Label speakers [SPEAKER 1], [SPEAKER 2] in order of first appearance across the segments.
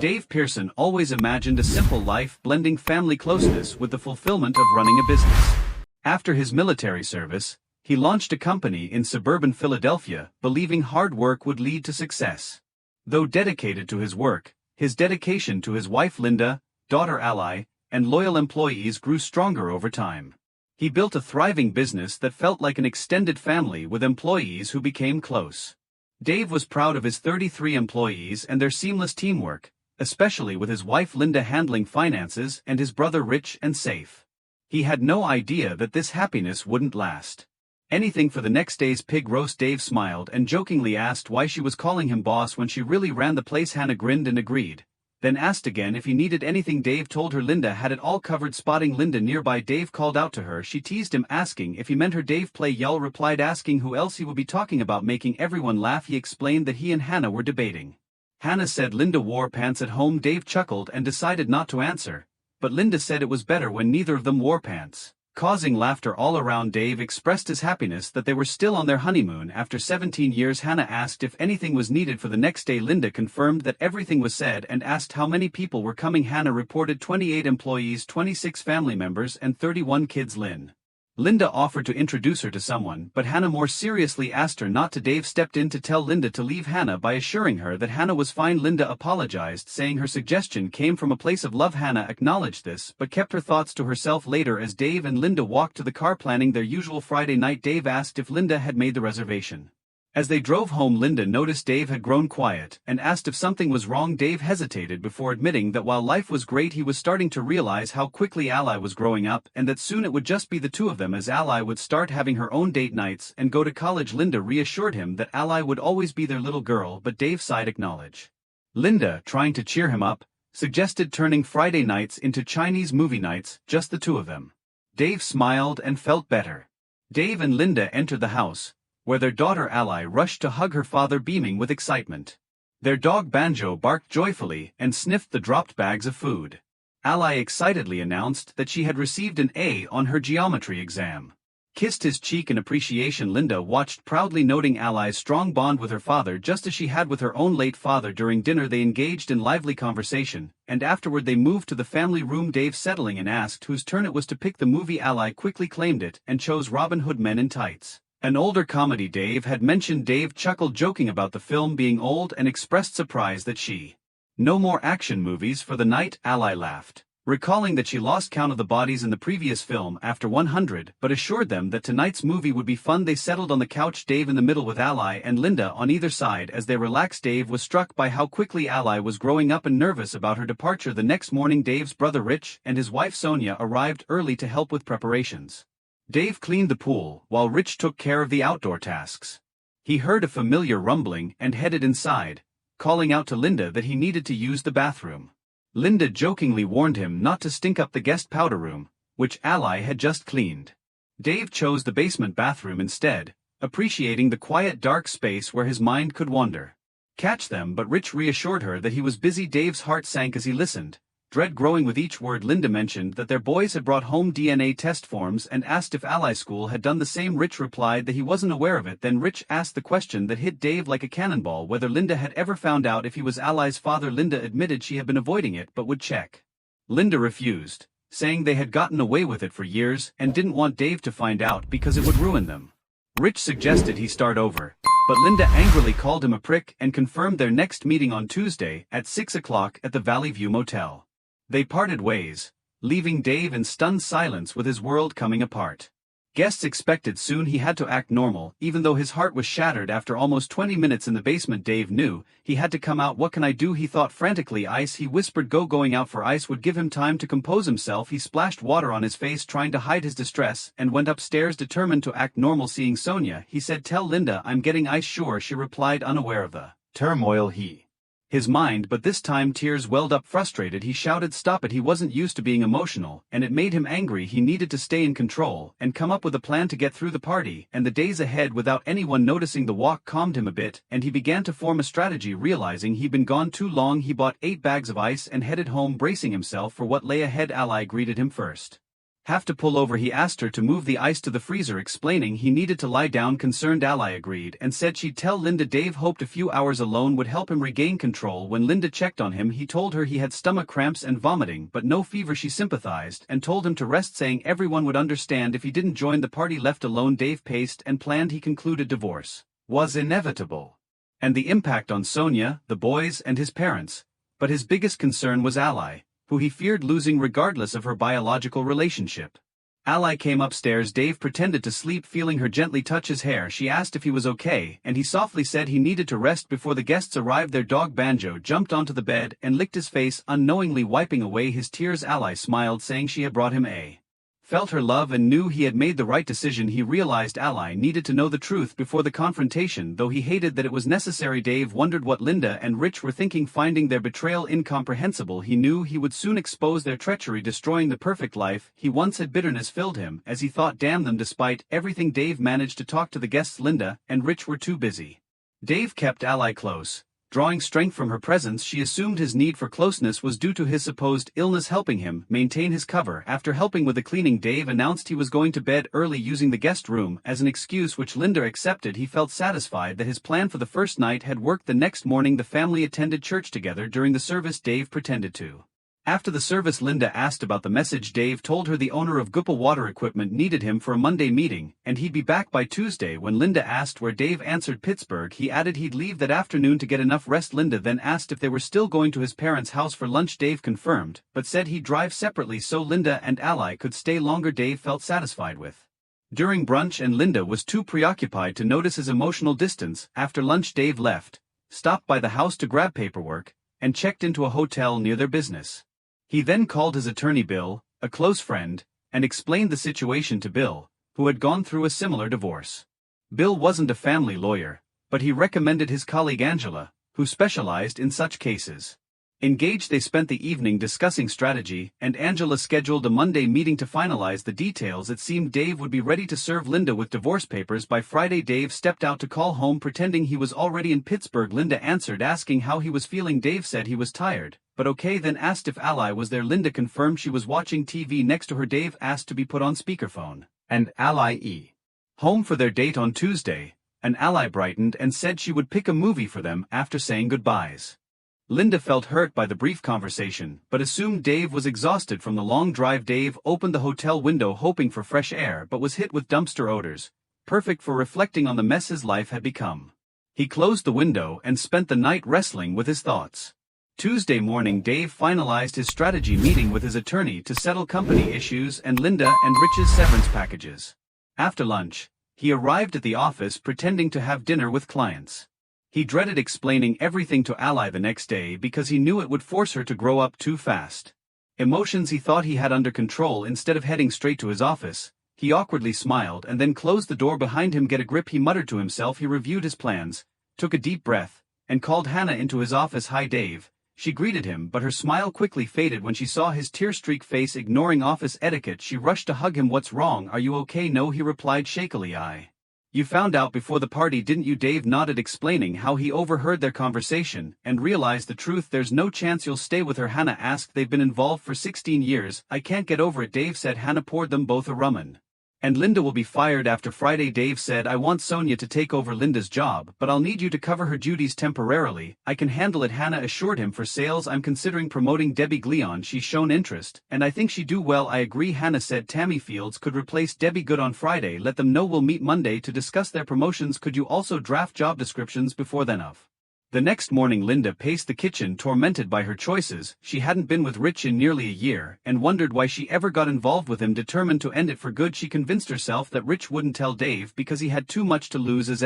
[SPEAKER 1] Dave Pearson always imagined a simple life blending family closeness with the fulfillment of running a business. After his military service, he launched a company in suburban Philadelphia, believing hard work would lead to success. Though dedicated to his work, his dedication to his wife Linda, daughter Ally, and loyal employees grew stronger over time. He built a thriving business that felt like an extended family with employees who became close. Dave was proud of his 33 employees and their seamless teamwork, especially with his wife Linda handling finances and his brother rich and safe. He had no idea that this happiness wouldn't last. Anything for the next day's pig roast. Dave smiled and jokingly asked why she was calling him boss when she really ran the place. Hannah grinned and agreed, then asked again if he needed anything. Dave told her Linda had it all covered. Spotting Linda nearby, Dave called out to her. She teased him, asking if he meant her. Dave play y'all replied, asking who else he would be talking about, making everyone laugh. He explained that he and Hannah were debating. Hannah said Linda wore pants at home. Dave chuckled and decided not to answer, but Linda said it was better when neither of them wore pants, causing laughter all around. Dave expressed his happiness that they were still on their honeymoon after 17 years. Hannah asked if anything was needed for the next day. Linda confirmed that everything was said and asked how many people were coming. Hannah reported 28 employees, 26 family members, and 31 kids. Linda offered to introduce her to someone, but Hannah more seriously asked her not to. Dave stepped in to tell Linda to leave Hannah by assuring her that Hannah was fine. Linda apologized, saying her suggestion came from a place of love. Hannah acknowledged this but kept her thoughts to herself. Later, as Dave and Linda walked to the car planning their usual Friday night, Dave asked if Linda had made the reservation. As they drove home, Linda noticed Dave had grown quiet and asked if something was wrong. Dave hesitated before admitting that while life was great, he was starting to realize how quickly Ally was growing up and that soon it would just be the two of them, as Ally would start having her own date nights and go to college. Linda reassured him that Ally would always be their little girl, but Dave sighed acknowledge. Linda, trying to cheer him up, suggested turning Friday nights into Chinese movie nights, just the two of them. Dave smiled and felt better. Dave and Linda entered the house, where their daughter Ally rushed to hug her father, beaming with excitement. Their dog Banjo barked joyfully and sniffed the dropped bags of food. Ally excitedly announced that she had received an A on her geometry exam. Kissed his cheek in appreciation. Linda watched proudly, noting Ally's strong bond with her father just as she had with her own late father. During dinner they engaged in lively conversation, and afterward they moved to the family room. Dave, settling in, asked whose turn it was to pick the movie. Ally quickly claimed it and chose Robin Hood Men in Tights, an older comedy Dave had mentioned. Dave chuckled, joking about the film being old, and expressed surprise that she no more action movies for the night. Ally laughed, recalling that she lost count of the bodies in the previous film after 100, but assured them that tonight's movie would be fun. They settled on the couch, Dave in the middle with Ally and Linda on either side. As they relaxed, Dave was struck by how quickly Ally was growing up and nervous about her departure. The next morning, Dave's brother Rich and his wife Sonia arrived early to help with preparations. Dave cleaned the pool while Rich took care of the outdoor tasks. He heard a familiar rumbling and headed inside, calling out to Linda that he needed to use the bathroom. Linda jokingly warned him not to stink up the guest powder room, which Ally had just cleaned. Dave chose the basement bathroom instead, appreciating the quiet, dark space where his mind could wander. Catch them, but Rich reassured her that he was busy. Dave's heart sank as he listened, dread growing with each word. Linda mentioned that their boys had brought home DNA test forms and asked if Ally School had done the same. Rich replied that he wasn't aware of it. Then Rich asked the question that hit Dave like a cannonball, whether Linda had ever found out if he was Ally's father. Linda admitted she had been avoiding it but would check. Linda refused, saying they had gotten away with it for years and didn't want Dave to find out because it would ruin them. Rich suggested he start over, but Linda angrily called him a prick and confirmed their next meeting on Tuesday at 6 o'clock at the Valley View Motel. They parted ways, leaving Dave in stunned silence with his world coming apart. Guests expected soon he had to act normal, even though his heart was shattered after almost 20 minutes in the basement. Dave knew he had to come out. What can I do? He thought frantically. Ice, he whispered. Going out for ice would give him time to compose himself. He splashed water on his face, trying to hide his distress, and went upstairs determined to act normal. Seeing Sonia, he said, "Tell Linda I'm getting ice." "Sure," she replied, unaware of the turmoil his mind, but this time tears welled up. Frustrated, he shouted, "Stop it." He wasn't used to being emotional, and it made him angry. He needed to stay in control and come up with a plan to get through the party and the days ahead without anyone noticing. The walk calmed him a bit, and he began to form a strategy. Realizing he'd been gone too long, he bought 8 bags of ice and headed home, bracing himself for what lay ahead. Ally greeted him first. Have to pull over. He asked her to move the ice to the freezer, explaining he needed to lie down. Concerned Ally agreed and said she'd tell Linda. Dave hoped a few hours alone would help him regain control. When Linda checked on him, he told her he had stomach cramps and vomiting but no fever. She sympathized and told him to rest, saying everyone would understand if he didn't join the party. Left alone, Dave paced and planned. He concluded divorce was inevitable, and the impact on Sonia, the boys and his parents. But his biggest concern was Ally, who he feared losing regardless of her biological relationship. Ally came upstairs. Dave pretended to sleep, feeling her gently touch his hair. She asked if he was okay, and he softly said he needed to rest before the guests arrived. Their dog Banjo jumped onto the bed and licked his face, unknowingly wiping away his tears. Ally smiled, saying she had brought him a felt her love and knew he had made the right decision. He realized Ally needed to know the truth before the confrontation, though he hated that it was necessary. Dave wondered what Linda and Rich were thinking, finding their betrayal incomprehensible. He knew he would soon expose their treachery, destroying the perfect life he once had. Bitterness filled him as he thought, damn them. Despite everything, Dave managed to talk to the guests. Linda and Rich were too busy. Dave kept Ally close, drawing strength from her presence. She assumed his need for closeness was due to his supposed illness, helping him maintain his cover. After helping with the cleaning, Dave announced he was going to bed early, using the guest room as an excuse, which Linda accepted. He felt satisfied that his plan for the first night had worked. The next morning, the family attended church together. During the service, Dave pretended to. After the service, Linda asked about the message. Dave told her the owner of Guppa Water Equipment needed him for a Monday meeting, and he'd be back by Tuesday. When Linda asked where, Dave answered Pittsburgh. He added he'd leave that afternoon to get enough rest. Linda then asked if they were still going to his parents' house for lunch. Dave confirmed, but said he'd drive separately so Linda and Ally could stay longer. Dave felt satisfied with during brunch, and Linda was too preoccupied to notice his emotional distance. After lunch, Dave left, stopped by the house to grab paperwork, and checked into a hotel near their business. He then called his attorney Bill, a close friend, and explained the situation to Bill, who had gone through a similar divorce. Bill wasn't a family lawyer, but he recommended his colleague Angela, who specialized in such cases. Engaged, they spent the evening discussing strategy, and Angela scheduled a Monday meeting to finalize the details. It seemed Dave would be ready to serve Linda with divorce papers by Friday. Dave stepped out to call home, pretending he was already in Pittsburgh. Linda answered, asking how he was feeling. Dave said he was tired, but okay, then asked if Ally was there. Linda confirmed she was watching TV next to her. Dave asked to be put on speakerphone, and Ally home for their date on Tuesday, and Ally brightened and said she would pick a movie for them after saying goodbyes. Linda felt hurt by the brief conversation, but assumed Dave was exhausted from the long drive. Dave opened the hotel window hoping for fresh air, but was hit with dumpster odors, perfect for reflecting on the mess his life had become. He closed the window and spent the night wrestling with his thoughts. Tuesday morning, Dave finalized his strategy meeting with his attorney to settle company issues and Linda and Rich's severance packages. After lunch, he arrived at the office pretending to have dinner with clients. He dreaded explaining everything to Ally the next day because he knew it would force her to grow up too fast. Emotions he thought he had under control. Instead of heading straight to his office, he awkwardly smiled and then closed the door behind him. Get a grip, he muttered to himself. He reviewed his plans, took a deep breath, and called Hannah into his office. Hi, Dave. She greeted him, but her smile quickly faded when she saw his tear-streaked face. Ignoring office etiquette, she rushed to hug him. What's wrong? Are you okay? No, he replied shakily. You found out before the party, didn't you? Dave nodded, explaining how he overheard their conversation and realized the truth. There's no chance you'll stay with her, Hannah asked. They've been involved for 16 years. I can't get over it, Dave said. Hannah poured them both a rum. And Linda will be fired after Friday. Dave said, I want Sonia to take over Linda's job, but I'll need you to cover her duties temporarily. I can handle it, Hannah assured him. For sales, I'm considering promoting Debbie Gleon. She's shown interest, and I think she'd do well. I agree, Hannah said. Tammy Fields could replace Debbie. Good. On Friday, let them know we'll meet Monday to discuss their promotions. Could you also draft job descriptions before then? The next morning, Linda paced the kitchen, tormented by her choices. She hadn't been with Rich in nearly a year and wondered why she ever got involved with him. Determined to end it for good, she convinced herself that Rich wouldn't tell Dave because he had too much to lose. As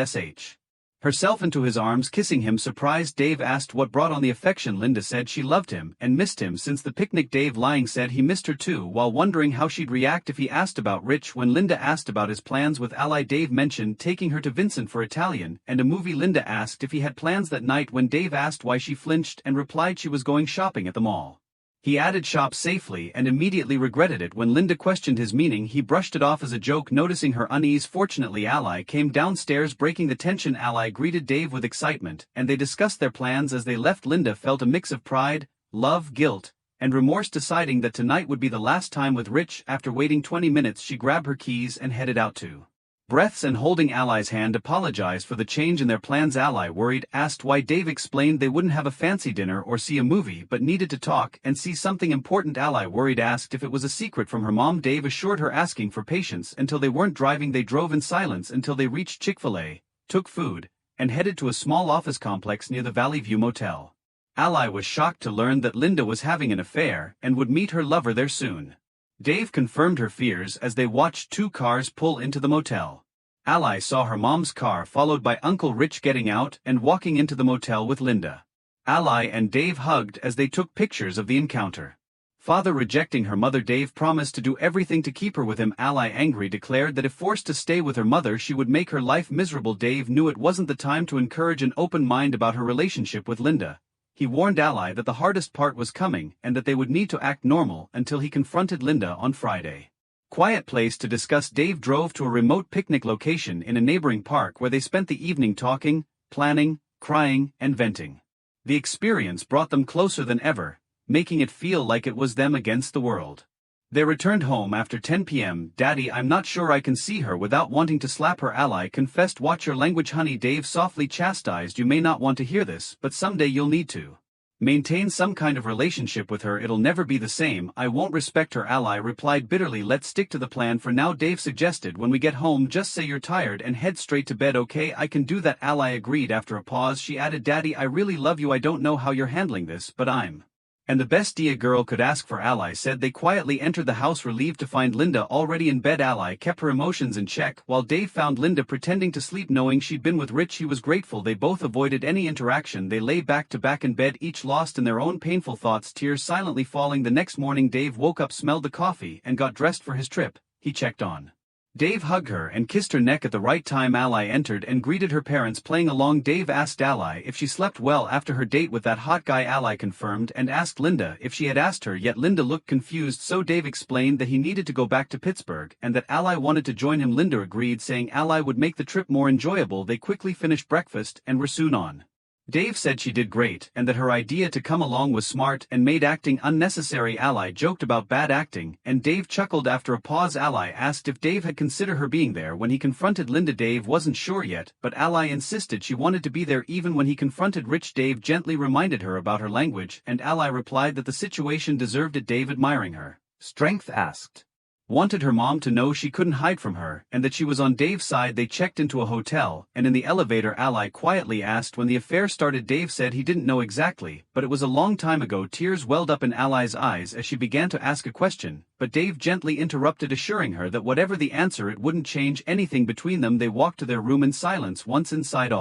[SPEAKER 1] herself into his arms, kissing him. Surprised, Dave asked what brought on the affection. Linda said she loved him and missed him since the picnic. Dave, lying, said he missed her too, while wondering how she'd react if he asked about Rich. When Linda asked about his plans with Ally, Dave mentioned taking her to Vincent for Italian and a movie. Linda asked if he had plans that night. When Dave asked why, she flinched and replied she was going shopping at the mall. He added shop safely and immediately regretted it. When Linda questioned his meaning, he brushed it off as a joke, noticing her unease. Fortunately, Ally came downstairs, breaking the tension. Ally greeted Dave with excitement, and they discussed their plans. As they left, Linda felt a mix of pride, love, guilt, and remorse deciding that tonight would be the last time with Rich. After waiting 20 minutes, she grabbed her keys and headed out to breaths and holding Ally's hand apologized for the change in their plans. Ally, worried, asked why. Dave explained they wouldn't have a fancy dinner or see a movie but needed to talk and see something important. Ally, worried, asked if it was a secret from her mom. Dave assured her, asking for patience until they weren't driving. They drove in silence until they reached Chick-fil-A, took food, and headed to a small office complex near the Valley View Motel. Ally was shocked to learn that Linda was having an affair and would meet her lover there soon. Dave confirmed her fears as they watched two cars pull into the motel. Ally saw her mom's car followed by Uncle Rich getting out and walking into the motel with Linda. Ally and Dave hugged as they took pictures of the encounter. Father rejecting her mother. Dave promised to do everything to keep her with him. Ally, angry, declared that if forced to stay with her mother she would make her life miserable. Dave knew it wasn't the time to encourage an open mind about her relationship with Linda. He warned Ally that the hardest part was coming and that they would need to act normal until he confronted Linda on Friday. Quiet place to discuss. Dave drove to a remote picnic location in a neighboring park where they spent the evening talking, planning, crying, and venting. The experience brought them closer than ever, making it feel like it was them against the world. They returned home after 10 p.m. Daddy, I'm not sure I can see her without wanting to slap her. Ally confessed. Watch your language, honey. Dave softly chastised. You may not want to hear this, but someday you'll need to maintain some kind of relationship with her. It'll never be the same. I won't respect her. Ally replied bitterly. Let's stick to the plan for now. Dave suggested. When we get home just say you're tired and head straight to bed. Okay, I can do that. Ally agreed. After a pause she added, Daddy, I really love you. I don't know how you're handling this, but I'm and the best a girl could ask for. Ally said. They quietly entered the house, relieved to find Linda already in bed. Ally kept her emotions in check while Dave found Linda pretending to sleep. Knowing she'd been with Rich, he was grateful they both avoided any interaction. They lay back to back in bed, each lost in their own painful thoughts, tears silently falling. The next morning Dave woke up, smelled the coffee, and got dressed for his trip. He checked on Dave, hugged her, and kissed her neck at the right time. Ally entered and greeted her parents playing along. Dave asked Ally if she slept well after her date with that hot guy. Ally confirmed and asked Linda if she had asked her yet. Linda looked confused, so Dave explained that he needed to go back to Pittsburgh and that Ally wanted to join him. Linda agreed, saying Ally would make the trip more enjoyable. They quickly finished breakfast and were soon on. Dave said she did great and that her idea to come along was smart and made acting unnecessary. Ally joked about bad acting, and Dave chuckled. After a pause Ally asked if Dave had considered her being there when he confronted Linda. Dave wasn't sure yet, but Ally insisted she wanted to be there even when he confronted Rich. Dave gently reminded her about her language, and Ally replied that the situation deserved it. Dave, admiring her strength, asked wanted her mom to know she couldn't hide from her and that she was on Dave's side. They checked into a hotel, and in the elevator Ally quietly asked when the affair started. Dave said he didn't know exactly, but it was a long time ago. Tears welled up in Ally's eyes as she began to ask a question, but Dave gently interrupted, assuring her that whatever the answer it wouldn't change anything between them. They walked to their room in silence. Once inside,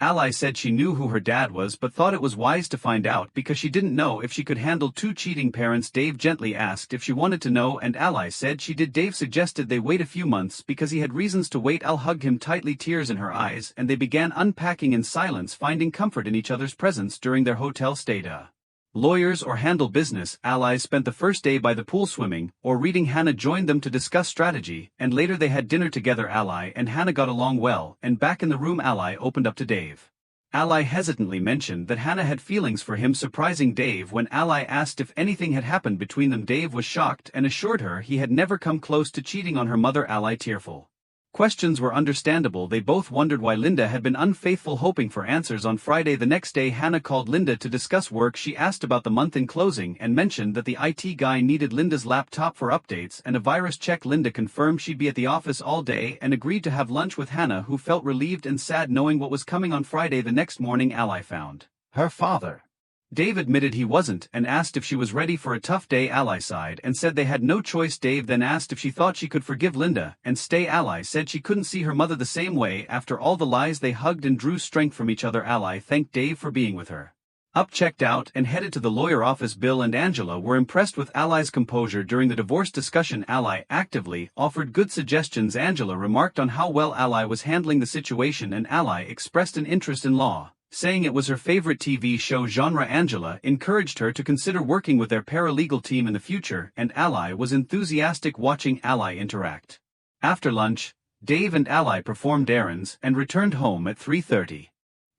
[SPEAKER 1] Ally said she knew who her dad was but thought it was wise to find out because she didn't know if she could handle two cheating parents. Dave gently asked if she wanted to know and Ally said she did. Dave suggested they wait a few months because he had reasons to wait. Al hugged him tightly, tears in her eyes, and they began unpacking in silence, finding comfort in each other's presence during their hotel stay. Lawyers or handle business. Ally spent the first day by the pool swimming or reading. Hannah joined them to discuss strategy, and later they had dinner together. Ally and Hannah got along well, and back in the room Ally opened up to Dave. Ally hesitantly mentioned that Hannah had feelings for him, surprising Dave when Ally asked if anything had happened between them. Dave was shocked and assured her he had never come close to cheating on her mother. Ally tearful questions were understandable. They both wondered why Linda had been unfaithful, hoping for answers on Friday. The next day Hannah called Linda to discuss work. She asked about the month in closing and mentioned that the IT guy needed Linda's laptop for updates and a virus check. Linda confirmed she'd be at the office all day and agreed to have lunch with Hannah, who felt relieved and sad knowing what was coming on Friday. The next morning Ally found her father. Dave admitted he wasn't and asked if she was ready for a tough day. Ally sighed and said they had no choice. Dave then asked if she thought she could forgive Linda and stay. Ally said she couldn't see her mother the same way after all the lies. They hugged and drew strength from each other. Ally thanked Dave for being with her. Checked out and headed to the lawyer office. Bill and Angela were impressed with Ally's composure during the divorce discussion. Ally actively offered good suggestions. Angela remarked on how well Ally was handling the situation, and Ally expressed an interest in law, saying it was her favorite TV show genre. Angela encouraged her to consider working with their paralegal team in the future, and Ally was enthusiastic watching Ally interact. After lunch, Dave and Ally performed errands and returned home at 3:30.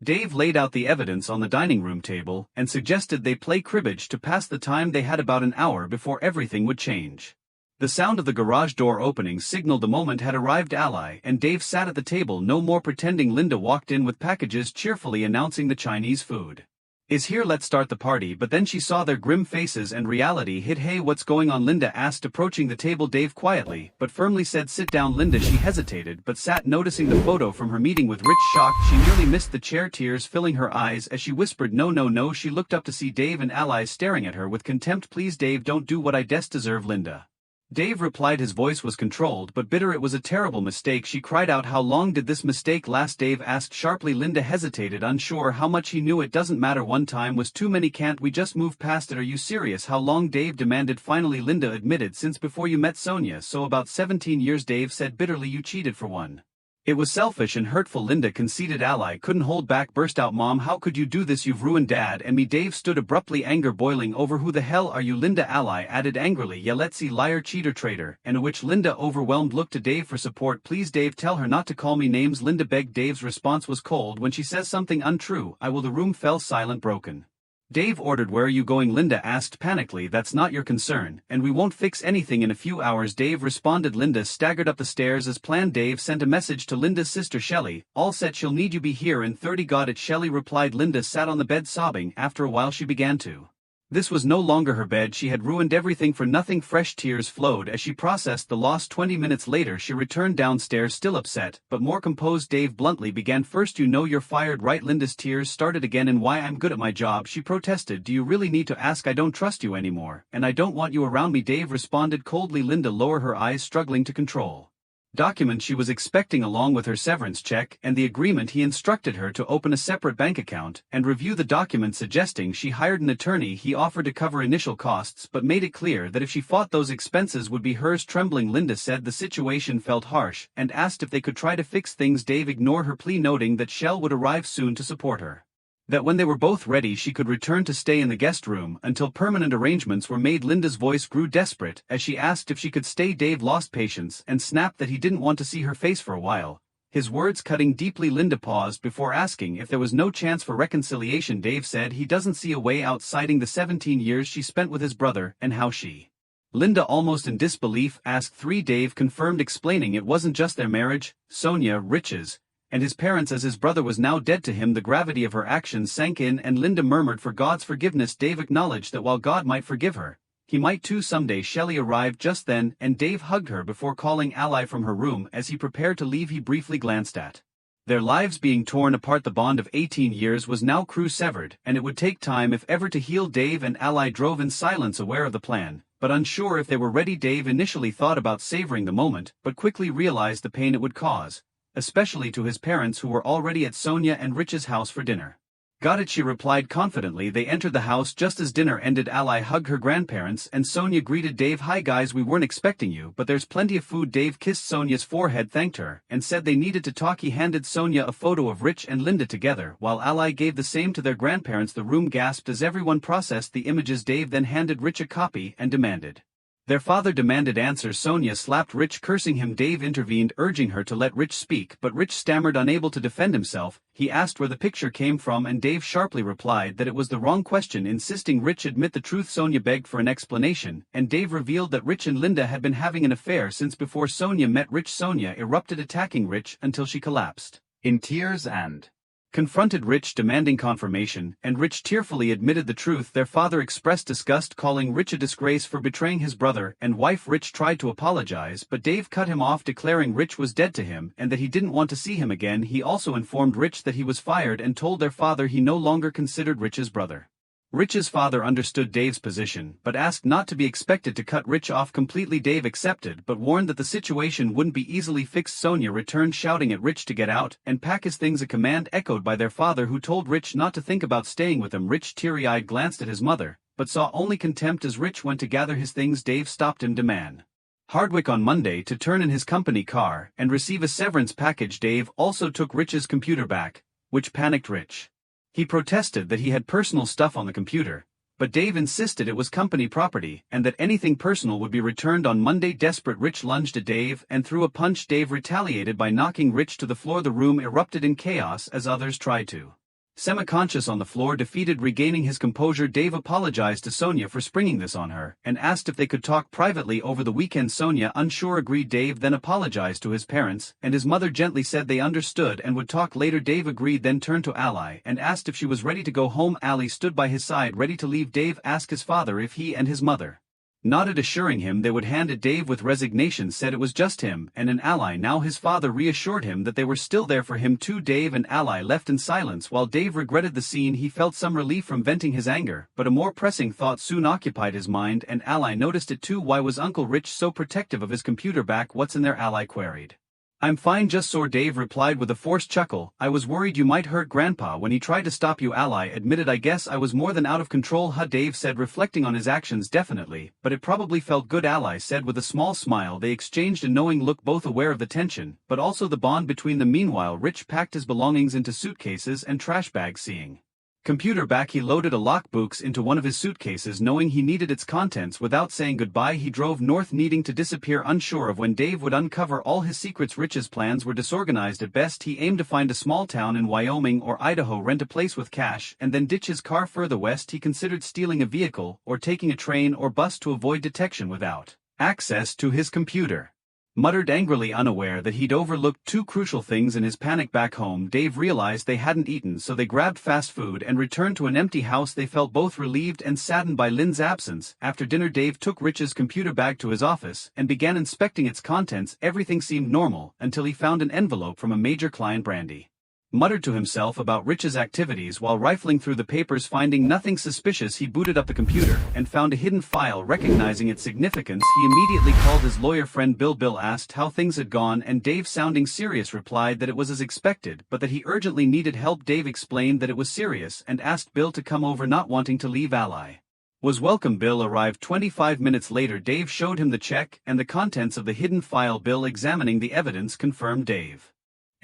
[SPEAKER 1] Dave laid out the evidence on the dining room table and suggested they play cribbage to pass the time. They had about an hour before everything would change. The sound of the garage door opening signaled the moment had arrived. Ally and Dave sat at the table, no more pretending. Linda walked in with packages, cheerfully announcing the Chinese food is here, let's start the party. But then she saw their grim faces and reality hit. Hey, what's going on? Linda asked, approaching the table. Dave quietly but firmly said, sit down. Linda, she hesitated but sat, noticing the photo from her meeting with Rich. Shocked, she nearly missed the chair, tears filling her eyes as she whispered, no, no, no. She looked up to see Dave and Ally staring at her with contempt. Please Dave, don't do what I deserve. Linda. Dave replied, his voice was controlled but bitter. It was a terrible mistake, she cried out. How long did this mistake last? Dave asked sharply. Linda hesitated, unsure how much he knew. It doesn't matter, one time was too many. Can't we just move past it? Are you serious? How long? Dave demanded. Finally, Linda admitted, since before you met Sonia, so about 17 years. Dave said bitterly, you cheated for one. It was selfish and hurtful. Linda conceded. Ally couldn't hold back, burst out, Mom, how could you do this? You've ruined Dad and me. Dave stood abruptly, anger boiling over. Who the hell are you? Linda. Ally added angrily. Yeah, let's see, liar, cheater, traitor. And a witch. Linda, overwhelmed, looked to Dave for support. Please Dave, tell her not to call me names, Linda begged. Dave's response was cold. When she says something untrue, I will. The room fell silent, broken. Dave ordered. Where are you going? Linda asked panically. That's not your concern, and we won't fix anything in a few hours, Dave responded. Linda staggered up the stairs as planned. Dave sent a message to Linda's sister Shelley, all set, she'll need you, be here in 30. Got it, Shelley replied. Linda sat on the bed sobbing. After a while she began to. This was no longer her bed. She had ruined everything for nothing. Fresh tears flowed as she processed the loss. 20 minutes later she returned downstairs, still upset, but more composed. Dave bluntly began, first you know you're fired, right? Linda's tears started again. And why? I'm good at my job, she protested. Do you really need to ask? I don't trust you anymore, and I don't want you around me, Dave responded coldly. Linda lowered her eyes, struggling to control document she was expecting along with her severance check and the agreement. He instructed her to open a separate bank account and review the document, suggesting she hired an attorney. He offered to cover initial costs but made it clear that if she fought, those expenses would be hers. Trembling, Linda said the situation felt harsh and asked if they could try to fix things. Dave ignored her plea, noting that Shell would arrive soon to support her. That when they were both ready she could return to stay in the guest room until permanent arrangements were made. Linda's voice grew desperate as she asked if she could stay. Dave lost patience and snapped that he didn't want to see her face for a while, his words cutting deeply. Linda paused before asking if there was no chance for reconciliation. Dave said he doesn't see a way out, citing the 17 years she spent with his brother and how she. Linda, almost in disbelief, asked 3. Dave confirmed, explaining it wasn't just their marriage, Sonia, Rich's, and his parents, as his brother was now dead to him. The gravity of her actions sank in and Linda murmured for God's forgiveness. Dave acknowledged that while God might forgive her, he might too someday. Shelley arrived just then and Dave hugged her before calling Ally from her room. As he prepared to leave he briefly glanced at their lives being torn apart. The bond of 18 years was now severed, and it would take time if ever to heal. Dave and Ally drove in silence, aware of the plan, but unsure if they were ready. Dave initially thought about savoring the moment but quickly realized the pain it would cause, especially to his parents who were already at Sonia and Rich's house for dinner. Got it, she replied confidently. They entered the house just as dinner ended. Ally hugged her grandparents and Sonia greeted Dave. Hi guys, we weren't expecting you, but there's plenty of food. Dave kissed Sonia's forehead, thanked her, and said they needed to talk. He handed Sonia a photo of Rich and Linda together, while Ally gave the same to their grandparents. The room gasped as everyone processed the images. Dave then handed Rich a copy and demanded their father demanded answers. Sonia slapped Rich, cursing him. Dave intervened, urging her to let Rich speak, but Rich stammered, unable to defend himself. He asked where the picture came from and Dave sharply replied that it was the wrong question, insisting Rich admit the truth. Sonia begged for an explanation, and Dave revealed that Rich and Linda had been having an affair since before Sonia met Rich. Sonia erupted, attacking Rich until she collapsed in tears and confronted Rich, demanding confirmation, and Rich tearfully admitted the truth. Their father expressed disgust, calling Rich a disgrace for betraying his brother and wife. Rich tried to apologize, but Dave cut him off, declaring Rich was dead to him and that he didn't want to see him again. He also informed Rich that he was fired and told their father he no longer considered Rich's brother. Rich's father understood Dave's position but asked not to be expected to cut Rich off completely. Dave accepted but warned that the situation wouldn't be easily fixed. Sonia returned, shouting at Rich to get out and pack his things, a command echoed by their father, who told Rich not to think about staying with him. Rich, teary-eyed, glanced at his mother but saw only contempt as Rich went to gather his things. Dave stopped him, demanding Hardwick on Monday to turn in his company car and receive a severance package. Dave also took Rich's computer back, which panicked Rich. He protested that he had personal stuff on the computer, but Dave insisted it was company property and that anything personal would be returned on Monday. Desperate, Rich lunged at Dave and threw a punch. Dave retaliated by knocking Rich to the floor. The room erupted in chaos as others tried to Semi-conscious on the floor, defeated, regaining his composure, Dave apologized to Sonia for springing this on her, and asked if they could talk privately over the weekend. Sonia, unsure, agreed. Dave then apologized to his parents, and his mother gently said they understood and would talk later. Dave agreed, then turned to Ally and asked if she was ready to go home. Ally stood by his side, ready to leave. Dave asked his father if he and his mother nodded, assuring him they would hand it. Dave with resignation said it was just him and an Ally now. His father reassured him that they were still there for him too. Dave and Ally left in silence while Dave regretted the scene. He felt some relief from venting his anger, but a more pressing thought soon occupied his mind, and Ally noticed it too. Why was Uncle Rich so protective of his computer back? What's in there? Ally queried. I'm fine, just sore, Dave replied with a forced chuckle. I was worried you might hurt Grandpa when he tried to stop you, Ally admitted. I guess I was more than out of control, Dave said, reflecting on his actions. Definitely, but it probably felt good, Ally said with a small smile. They exchanged a knowing look, both aware of the tension, but also the bond between them. Meanwhile, Rich packed his belongings into suitcases and trash bags. Seeing computer back, he loaded a lockbox into one of his suitcases, knowing he needed its contents. Without saying goodbye, he drove north, needing to disappear, unsure of when Dave would uncover all his secrets. Rich's plans were disorganized at best. He aimed to find a small town in Wyoming or Idaho, rent a place with cash, and then ditch his car. Further west, he considered stealing a vehicle or taking a train or bus to avoid detection without access to his computer. Muttered angrily, unaware that he'd overlooked two crucial things in his panic. Back home, Dave realized they hadn't eaten, so they grabbed fast food and returned to an empty house. They felt both relieved and saddened by Lynn's absence. After dinner, Dave took Rich's computer bag to his office and began inspecting its contents. Everything seemed normal until he found an envelope from a major client. Brandy muttered to himself about Rich's activities while rifling through the papers. Finding nothing suspicious, he booted up the computer and found a hidden file. Recognizing its significance, he immediately called his lawyer friend Bill. Bill asked how things had gone, and Dave, sounding serious, replied that it was as expected, but that he urgently needed help. Dave explained that it was serious and asked Bill to come over, not wanting to leave. Ally was welcome. Bill arrived 25 minutes later. Dave showed him the check and the contents of the hidden file. Bill, examining the evidence, confirmed Dave's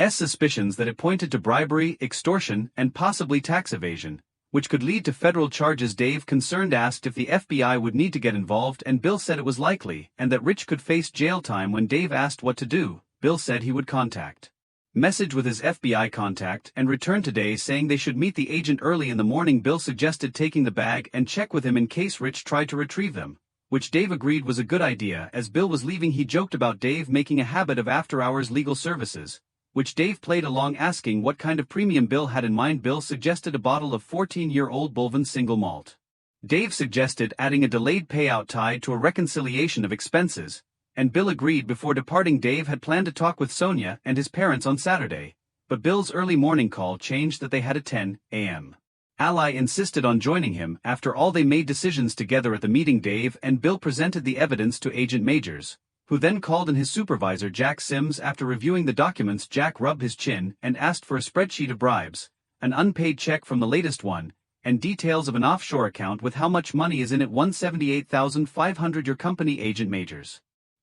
[SPEAKER 1] suspicions that it pointed to bribery, extortion, and possibly tax evasion, which could lead to federal charges. Dave, concerned, asked if the FBI would need to get involved, and Bill said it was likely and that Rich could face jail time. When Dave asked what to do, Bill said he would contact message with his FBI contact and return today, saying they should meet the agent early in the morning. Bill suggested taking the bag and check with him in case Rich tried to retrieve them, which Dave agreed was a good idea. As Bill was leaving, he joked about Dave making a habit of after-hours legal services, which Dave played along, asking what kind of premium Bill had in mind. Bill suggested a bottle of 14-year-old Bulven single malt. Dave suggested adding a delayed payout tied to a reconciliation of expenses, and Bill agreed. Before departing, Dave had planned to talk with Sonia and his parents on Saturday, but Bill's early morning call changed that they had a 10 a.m. Ally insisted on joining him. After all, they made decisions together at the meeting. Dave and Bill presented the evidence to Agent Majors, who then called in his supervisor, Jack Sims. After reviewing the documents, Jack rubbed his chin and asked for a spreadsheet of bribes, an unpaid check from the latest one, and details of an offshore account with how much money is in it. $178,500. Your company?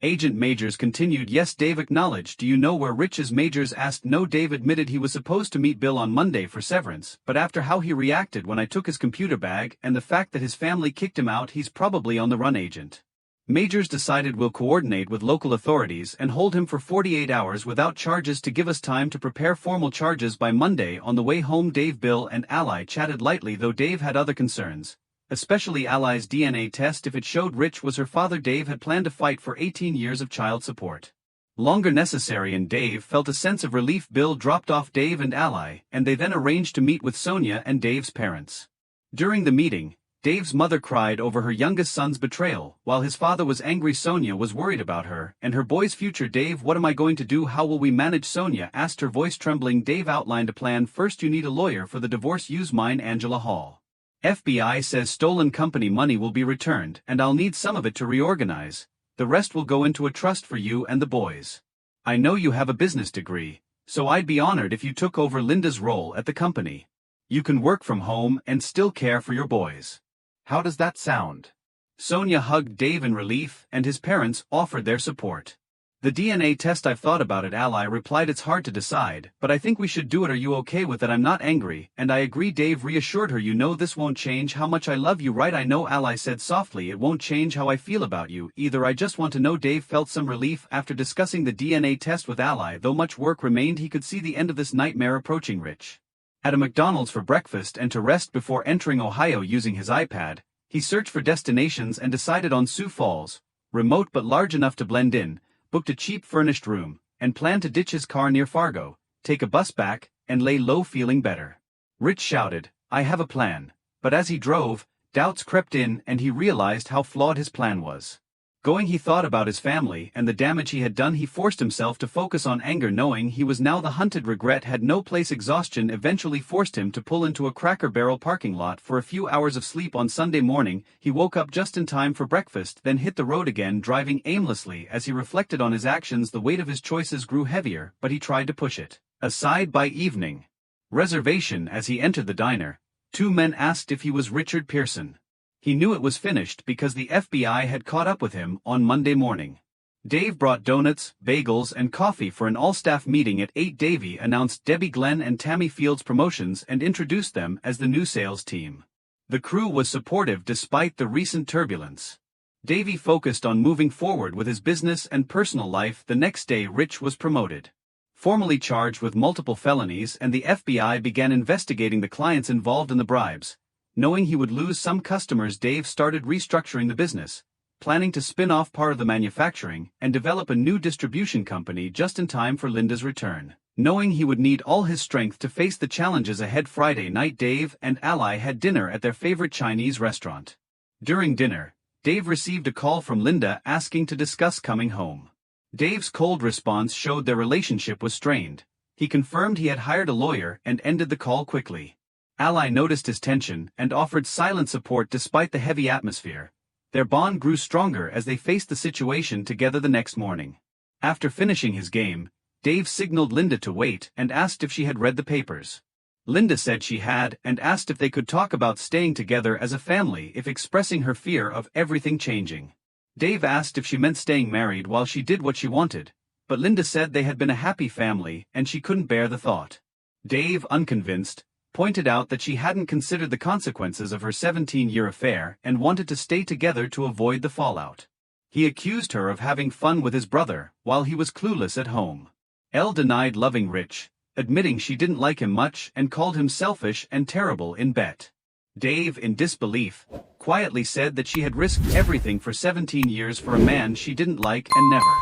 [SPEAKER 1] Agent Majors continued. Yes, Dave acknowledged. Do you know where Rich is? Majors asked. No. Dave admitted he was supposed to meet Bill on Monday for severance, but after how he reacted when I took his computer bag and the fact that his family kicked him out, he's probably on the run. Agent Majors decided we'll coordinate with local authorities and hold him for 48 hours without charges to give us time to prepare formal charges by Monday. On the way home, Dave, Bill, and Ally chatted lightly, though Dave had other concerns, especially Ally's DNA test. If it showed Rich was her father, Dave had planned to fight for 18 years of child support, longer necessary, and Dave felt a sense of relief. Bill dropped off Dave and Ally, and they then arranged to meet with Sonia and Dave's parents. During the meeting, Dave's mother cried over her youngest son's betrayal, while his father was angry. Sonia was worried about her and her boy's future. Dave, what am I going to do? How will we manage? Sonia asked, her voice trembling. Dave outlined a plan. First, you need a lawyer for the divorce. Use mine, Angela Hall. FBI says stolen company money will be returned, and I'll need some of it to reorganize. The rest will go into a trust for you and the boys. I know you have a business degree, so I'd be honored if you took over Linda's role at the company. You can work from home and still care for your boys. How does that sound? Sonia hugged Dave in relief, and his parents offered their support. The DNA test, I've thought about it, Ally replied. It's hard to decide, but I think we should do it. Are you okay with it? I'm not angry, and I agree. Dave reassured her. You know this won't change how much I love you, right? I know, Ally said softly. It won't change how I feel about you either. I just want to know. Dave felt some relief after discussing the DNA test with Ally. Though much work remained, he could see the end of this nightmare approaching. Rich At a McDonald's for breakfast and to rest before entering Ohio using his iPad, he searched for destinations and decided on Sioux Falls, remote but large enough to blend in, booked a cheap furnished room, and planned to ditch his car near Fargo, take a bus back, and lay low feeling better. Rich shouted, "I have a plan," but as he drove, doubts crept in and he realized how flawed his plan was. Going, he thought about his family and the damage he had done. He forced himself to focus on anger, knowing he was now the hunted. Regret had no place. Exhaustion eventually forced him to pull into a Cracker Barrel parking lot for a few hours of sleep. On Sunday morning, he woke up just in time for breakfast, then hit the road again, driving aimlessly. As he reflected on his actions, the weight of his choices grew heavier, but he tried to push it aside. By evening reservation, as he entered the diner, two men asked if he was Richard Pearson. He knew it was finished because the FBI had caught up with him on Monday morning. Dave brought donuts, bagels, and coffee for an all-staff meeting at 8. Davey announced Debbie Glenn and Tammy Fields' promotions and introduced them as the new sales team. The crew was supportive despite the recent turbulence. Davey focused on moving forward with his business and personal life. The next day, Rich was promoted, formally charged with multiple felonies, and the FBI began investigating the clients involved in the bribes. Knowing he would lose some customers, Dave started restructuring the business, planning to spin off part of the manufacturing and develop a new distribution company just in time for Linda's return. Knowing he would need all his strength to face the challenges ahead, Friday night Dave and Ally had dinner at their favorite Chinese restaurant. During dinner, Dave received a call from Linda asking to discuss coming home. Dave's cold response showed their relationship was strained. He confirmed he had hired a lawyer and ended the call quickly. Ally noticed his tension and offered silent support despite the heavy atmosphere. Their bond grew stronger as they faced the situation together the next morning. After finishing his game, Dave signaled Linda to wait and asked if she had read the papers. Linda said she had and asked if they could talk about staying together as a family, if expressing her fear of everything changing. Dave asked if she meant staying married while she did what she wanted, but Linda said they had been a happy family and she couldn't bear the thought. Dave, unconvinced, pointed out that she hadn't considered the consequences of her 17-year affair and wanted to stay together to avoid the fallout. He accused her of having fun with his brother while he was clueless at home. Elle denied loving Rich, admitting she didn't like him much and called him selfish and terrible in bed. Dave, in disbelief, quietly said that she had risked everything for 17 years for a man she didn't like and never.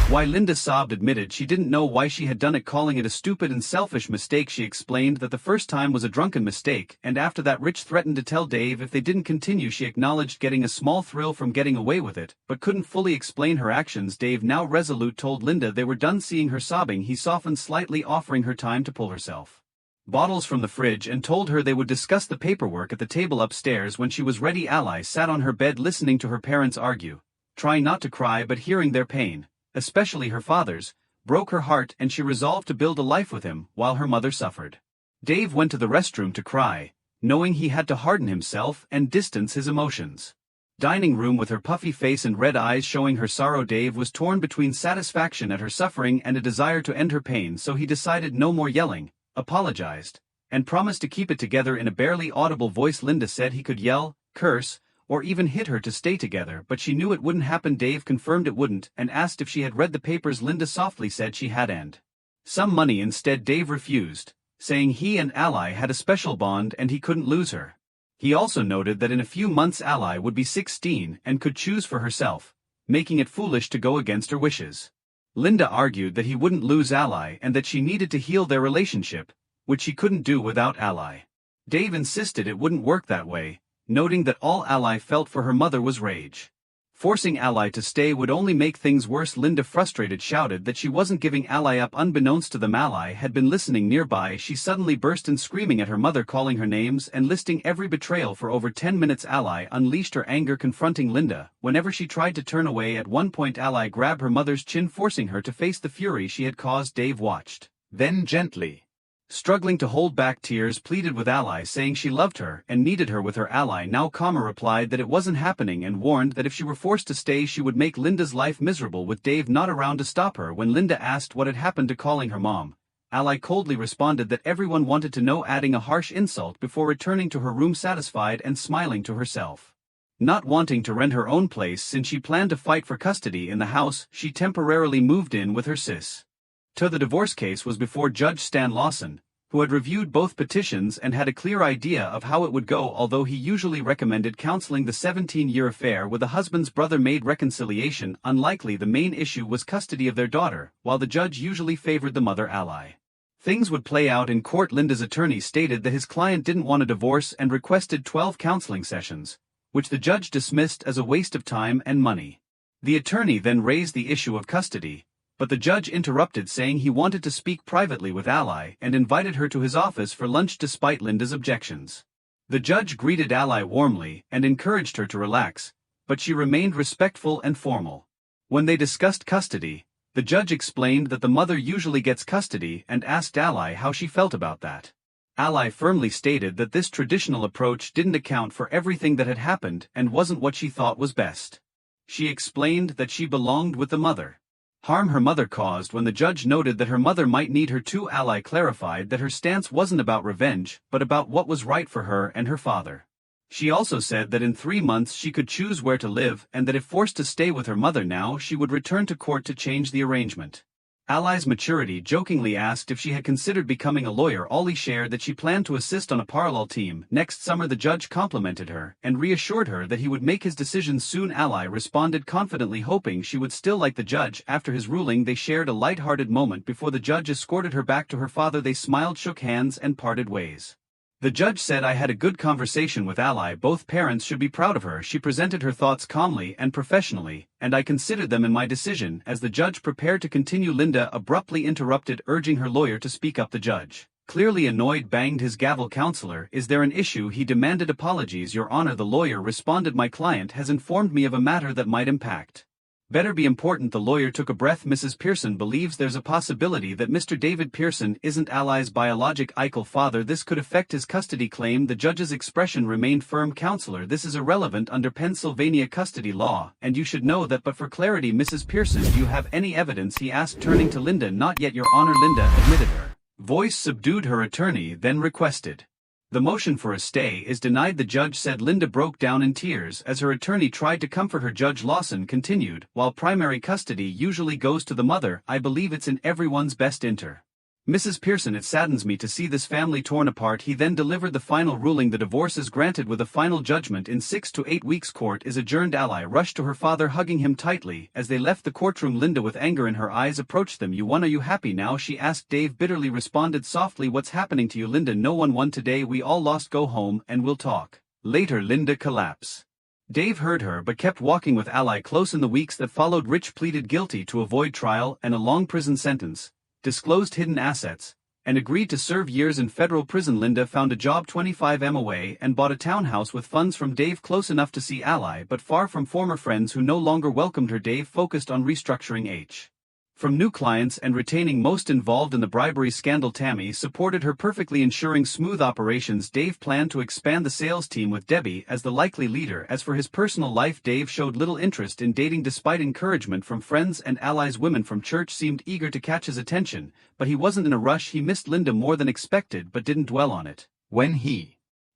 [SPEAKER 1] Why Linda sobbed, admitted she didn't know why she had done it, calling it a stupid and selfish mistake. She explained that the first time was a drunken mistake, and after that Rich threatened to tell Dave if they didn't continue. She acknowledged getting a small thrill from getting away with it, but couldn't fully explain her actions. Dave, now resolute, told Linda they were done. Seeing her sobbing, he softened slightly, offering her time to pull herself bottles from the fridge and told her they would discuss the paperwork at the table upstairs when she was ready. Ally sat on her bed listening to her parents argue, trying not to cry, but hearing their pain, especially her father's, broke her heart, and she resolved to build a life with him while her mother suffered. Dave went to the restroom to cry, knowing he had to harden himself and distance his emotions. Dining room, with her puffy face and red eyes showing her sorrow, Dave was torn between satisfaction at her suffering and a desire to end her pain, so he decided no more yelling, apologized, and promised to keep it together. In a barely audible voice, Linda said he could yell, curse, or even hit her to stay together, but she knew it wouldn't happen. Dave confirmed it wouldn't and asked if she had read the papers. Linda softly said she had, and some money instead. Dave refused, saying he and Ally had a special bond and he couldn't lose her. He also noted that in a few months Ally would be 16 and could choose for herself, making it foolish to go against her wishes. Linda argued that he wouldn't lose Ally and that she needed to heal their relationship, which she couldn't do without Ally. Dave insisted it wouldn't work that way, noting that all Ally felt for her mother was rage. Forcing Ally to stay would only make things worse. Linda, frustrated, shouted that she wasn't giving Ally up. Unbeknownst to them, Ally had been listening nearby. She suddenly burst in, screaming at her mother, calling her names and listing every betrayal for over 10 minutes. Ally unleashed her anger, confronting Linda whenever she tried to turn away. At one point, Ally grabbed her mother's chin, forcing her to face the fury she had caused. Dave watched, then gently, struggling to hold back tears, pleaded with Ally, saying she loved her and needed her with her. Ally, now calmer, replied that it wasn't happening and warned that if she were forced to stay she would make Linda's life miserable. With Dave not around to stop her when Linda asked what had happened to calling her mom, Ally coldly responded that everyone wanted to know, adding a harsh insult before returning to her room satisfied and smiling to herself. Not wanting to rent her own place since she planned to fight for custody in the house she temporarily moved in with her sis. The divorce case was before Judge Stan Lawson, who had reviewed both petitions and had a clear idea of how it would go, although he usually recommended counseling the 17-year affair with the husband's brother made reconciliation unlikely. The main issue was custody of their daughter, while the judge usually favored the mother ally. Things would play out in court. Linda's attorney stated that his client didn't want a divorce and requested 12 counseling sessions, which the judge dismissed as a waste of time and money. The attorney then raised the issue of custody, but the judge interrupted, saying he wanted to speak privately with Ally and invited her to his office for lunch despite Linda's objections. The judge greeted Ally warmly and encouraged her to relax, but she remained respectful and formal. When they discussed custody, the judge explained that the mother usually gets custody and asked Ally how she felt about that. Ally firmly stated that this traditional approach didn't account for everything that had happened and wasn't what she thought was best. She explained that she belonged with the mother. Harm her mother caused. When the judge noted that her mother might need her to, Ally clarified that her stance wasn't about revenge but about what was right for her and her father. She also said that in 3 months she could choose where to live and that if forced to stay with her mother now, she would return to court to change the arrangement. Ally's maturity jokingly asked if she had considered becoming a lawyer. Ally shared that she planned to assist on a parallel team next summer. The judge complimented her and reassured her that he would make his decision soon. Ally responded confidently, hoping she would still like the judge. After his ruling, they shared a light-hearted moment before the judge escorted her back to her father. They smiled, shook hands, and parted ways. The judge said, "I had a good conversation with Ally. Both parents should be proud of her. She presented her thoughts calmly and professionally, and I considered them in my decision." As the judge prepared to continue, Linda abruptly interrupted, urging her lawyer to speak up. The judge, clearly annoyed, banged his gavel. "Counselor, is there an issue?" he demanded. "Apologies, Your Honor," the lawyer responded. "My client has informed me of a matter that might impact. Better be important." The lawyer took a breath. "Mrs. Pearson believes there's a possibility that Mr. David Pearson isn't Ally's biological father. This could affect his custody claim." The judge's expression remained firm. "Counselor, this is irrelevant under Pennsylvania custody law, and you should know that. But for clarity, Mrs. Pearson, do you have any evidence?" he asked, turning to Linda. "Not yet, Your Honor." Linda admitted, her voice subdued. Her attorney then requested the motion for a stay is denied. The judge said. Linda broke down in tears as her attorney tried to comfort her. Judge Lawson continued, "While primary custody usually goes to the mother, I believe it's in everyone's best interest. Mrs. Pearson, it saddens me to see this family torn apart." He then delivered the final ruling. The divorce is granted with a final judgment in 6 to 8 weeks. Court is adjourned. Ally rushed to her father, hugging him tightly. As they left the courtroom, Linda, with anger in her eyes, approached them. Are you happy now?" she asked. Dave bitterly responded softly, "What's happening to you, Linda?" "No one won today. We all lost. Go home and we'll talk later." Linda collapsed. Dave heard her but kept walking with Ally close. In the weeks that followed, Rich pleaded guilty to avoid trial and a long prison sentence, disclosed hidden assets, and agreed to serve years in federal prison. Linda found a job 25 m away and bought a townhouse with funds from Dave, close enough to see Ally but far from former friends who no longer welcomed her. Dave focused on restructuring from new clients and retaining most involved in the bribery scandal. Tammy supported her perfectly, ensuring smooth operations. Dave planned to expand the sales team with Debbie as the likely leader. As for his personal life, Dave showed little interest in dating despite encouragement from friends and allies. Women from church seemed eager to catch his attention, but he wasn't in a rush. He missed Linda more than expected but didn't dwell on it.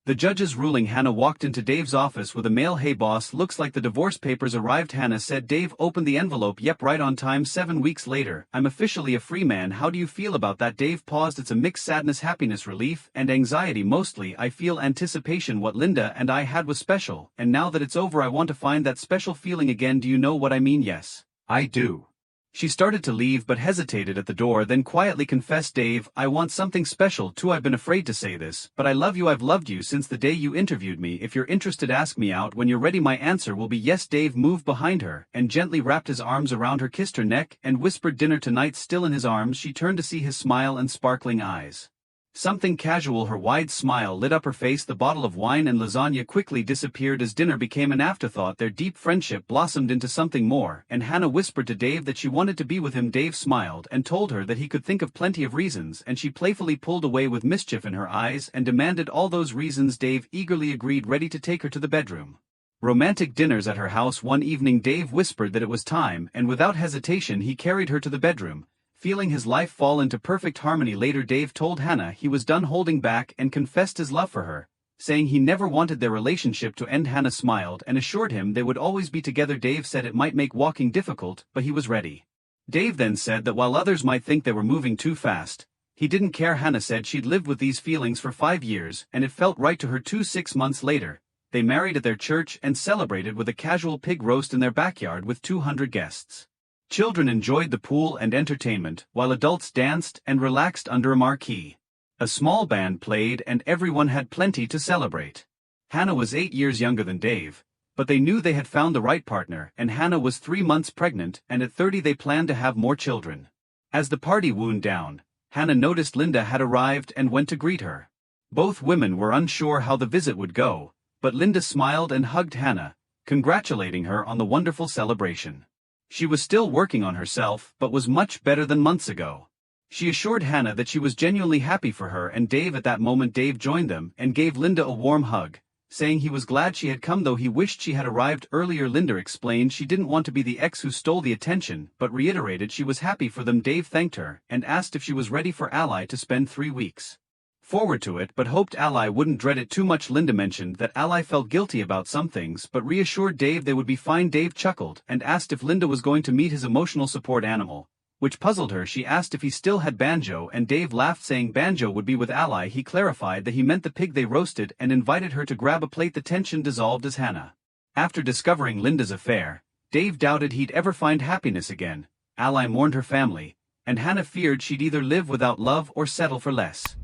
[SPEAKER 1] The judge's ruling, Hannah walked into Dave's office with a mail. "Hey boss, looks like the divorce papers arrived." Hannah said. Dave opened the envelope. "Yep, right on time. 7 weeks later, I'm officially a free man. How do you feel about that?" Dave paused. "It's a mixed sadness, happiness, relief, and anxiety. Mostly, I feel anticipation. What Linda and I had was special, and now that it's over I want to find that special feeling again. Do you know what I mean?" "Yes, I do." She started to leave but hesitated at the door, then quietly confessed, "Dave, I want something special too. I've been afraid to say this, but I love you. I've loved you since the day you interviewed me. If you're interested, ask me out when you're ready. My answer will be yes." Dave moved behind her and gently wrapped his arms around her, kissed her neck, and whispered, "Dinner tonight." Still in his arms, she turned to see his smile and sparkling eyes. Something casual, her wide smile lit up her face. The bottle of wine and lasagna quickly disappeared as dinner became an afterthought. Their deep friendship blossomed into something more, and Hannah whispered to Dave that she wanted to be with him. Dave smiled and told her that he could think of plenty of reasons, and she playfully pulled away with mischief in her eyes and demanded all those reasons. Dave eagerly agreed, ready to take her to the bedroom. Romantic dinners at her house. One evening Dave whispered that it was time, and without hesitation he carried her to the bedroom, feeling his life fall into perfect harmony. Later Dave told Hannah he was done holding back and confessed his love for her, saying he never wanted their relationship to end. Hannah smiled and assured him they would always be together. Dave said it might make walking difficult, but he was ready. Dave then said that while others might think they were moving too fast, He didn't care. Hannah said she'd lived with these feelings for 5 years and it felt right to her too. 6 months later, they married at their church and celebrated with a casual pig roast in their backyard with 200 guests. Children enjoyed the pool and entertainment while adults danced and relaxed under a marquee. A small band played and everyone had plenty to celebrate. Hannah was 8 years younger than Dave, but they knew they had found the right partner, and Hannah was 3 months pregnant, and at 30 they planned to have more children. As the party wound down, Hannah noticed Linda had arrived and went to greet her. Both women were unsure how the visit would go, but Linda smiled and hugged Hannah, congratulating her on the wonderful celebration. She was still working on herself but was much better than months ago. She assured Hannah that she was genuinely happy for her and Dave. At that moment Dave joined them and gave Linda a warm hug, saying he was glad she had come though he wished she had arrived earlier. Linda explained she didn't want to be the ex who stole the attention but reiterated she was happy for them. Dave thanked her and asked if she was ready for Ally to spend 3 weeks. Forward to it but hoped Ally wouldn't dread it too much. Linda mentioned that Ally felt guilty about some things but reassured Dave they would be fine. Dave chuckled and asked if Linda was going to meet his emotional support animal, which puzzled her. She asked if he still had Banjo and Dave laughed saying Banjo would be with Ally. He clarified that he meant the pig they roasted and invited her to grab a plate. The tension dissolved as Hannah. After discovering Linda's affair, Dave doubted he'd ever find happiness again. Ally mourned her family, and Hannah feared she'd either live without love or settle for less.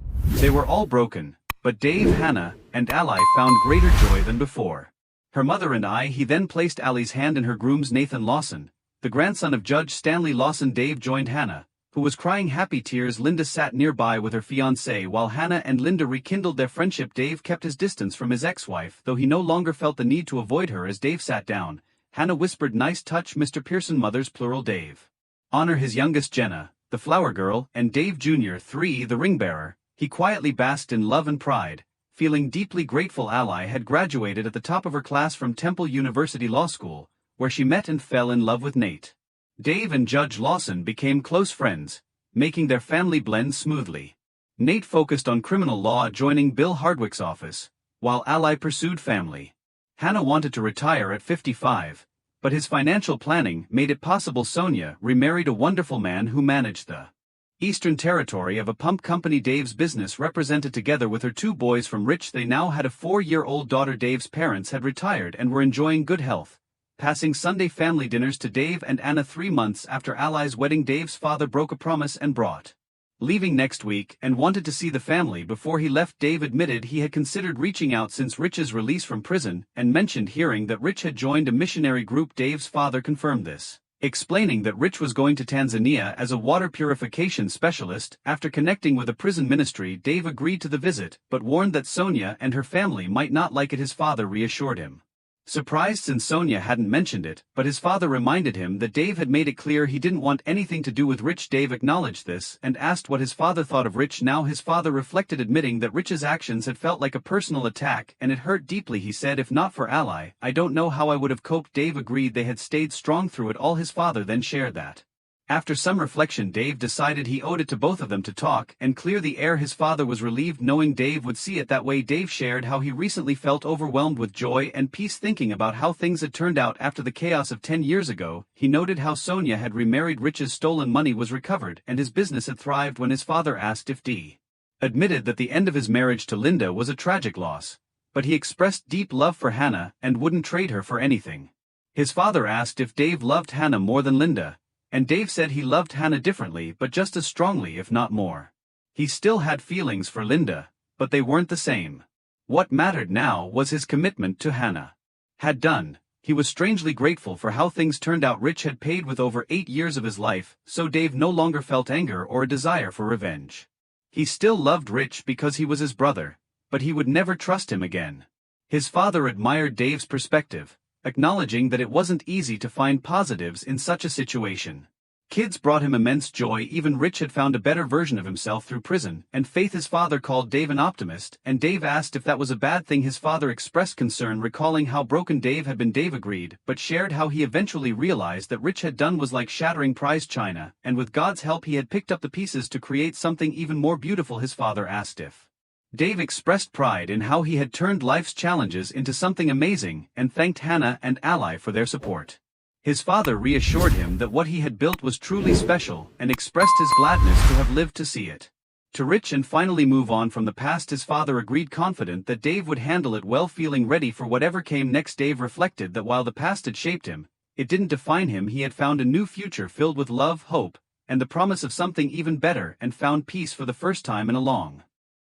[SPEAKER 1] They were all broken, but Dave, Hannah, and Ally found greater joy than before. Her mother and he then placed Ally's hand in her groom's Nathan Lawson, the grandson of Judge Stanley Lawson. Dave joined Hannah, who was crying happy tears. Linda sat nearby with her fiancé while Hannah and Linda rekindled their friendship. Dave kept his distance from his ex-wife though he no longer felt the need to avoid her. As Dave sat down, Hannah whispered, "Nice touch, Mr. Pearson." Mothers plural. Dave honor his youngest Jenna, the flower girl, and Dave Jr. 3, the ring bearer. He quietly basked in love and pride, feeling deeply grateful. Ally had graduated at the top of her class from Temple University Law School, where she met and fell in love with Nate. Dave and Judge Lawson became close friends, making their family blend smoothly. Nate focused on criminal law, joining Bill Hardwick's office, while Ally pursued family. Hannah wanted to retire at 55, but his financial planning made it possible. Sonia remarried a wonderful man who managed the Eastern Territory of a pump company. Dave's business represented together with her 2 boys from Rich. They now had a 4-year-old daughter. Dave's parents had retired and were enjoying good health, passing Sunday family dinners to Dave and Anna. 3 months after Ally's wedding, Dave's father broke a promise and brought leaving next week and wanted to see the family before he left. Dave admitted he had considered reaching out since Rich's release from prison and mentioned hearing that Rich had joined a missionary group. Dave's father confirmed this, explaining that Rich was going to Tanzania as a water purification specialist. After connecting with a prison ministry, Dave agreed to the visit but warned that Sonia and her family might not like it. His father reassured him. Surprised since Sonia hadn't mentioned it, but his father reminded him that Dave had made it clear he didn't want anything to do with Rich. Dave acknowledged this and asked what his father thought of Rich. Now his father reflected, admitting that Rich's actions had felt like a personal attack and it hurt deeply. He said, "If not for Ally, I don't know how I would have coped." Dave agreed they had stayed strong through it all. His father then shared that after some reflection Dave decided he owed it to both of them to talk and clear the air. His father was relieved knowing Dave would see it that way. Dave shared how he recently felt overwhelmed with joy and peace thinking about how things had turned out after the chaos of 10 years ago. He noted how Sonia had remarried. Rich's stolen money was recovered and his business had thrived. When his father asked if Dave admitted that the end of his marriage to Linda was a tragic loss, but he expressed deep love for Hannah and wouldn't trade her for anything. His father asked if Dave loved Hannah more than Linda, and Dave said he loved Hannah differently but just as strongly if not more. He still had feelings for Linda, but they weren't the same. What mattered now was his commitment to Hannah. Had done, he was strangely grateful for how things turned out. Rich had paid with over 8 years of his life, so Dave no longer felt anger or a desire for revenge. He still loved Rich because he was his brother, but he would never trust him again. His father admired Dave's perspective, acknowledging that it wasn't easy to find positives in such a situation. Kids brought him immense joy. Even Rich had found a better version of himself through prison and faith. His father called Dave an optimist, and Dave asked if that was a bad thing. His father expressed concern, recalling how broken Dave had been. Dave agreed, but shared how he eventually realized that Rich had done was like shattering prized china, and with God's help he had picked up the pieces to create something even more beautiful. His father asked if Dave expressed pride in how he had turned life's challenges into something amazing and thanked Hannah and Ally for their support. His father reassured him that what he had built was truly special and expressed his gladness to have lived to see it To reach and finally move on from the past, his father agreed, confident that Dave would handle it well. Feeling ready for whatever came next, Dave reflected that while the past had shaped him, it didn't define him. He had found a new future filled with love, hope, and the promise of something even better, and found peace for the first time in a long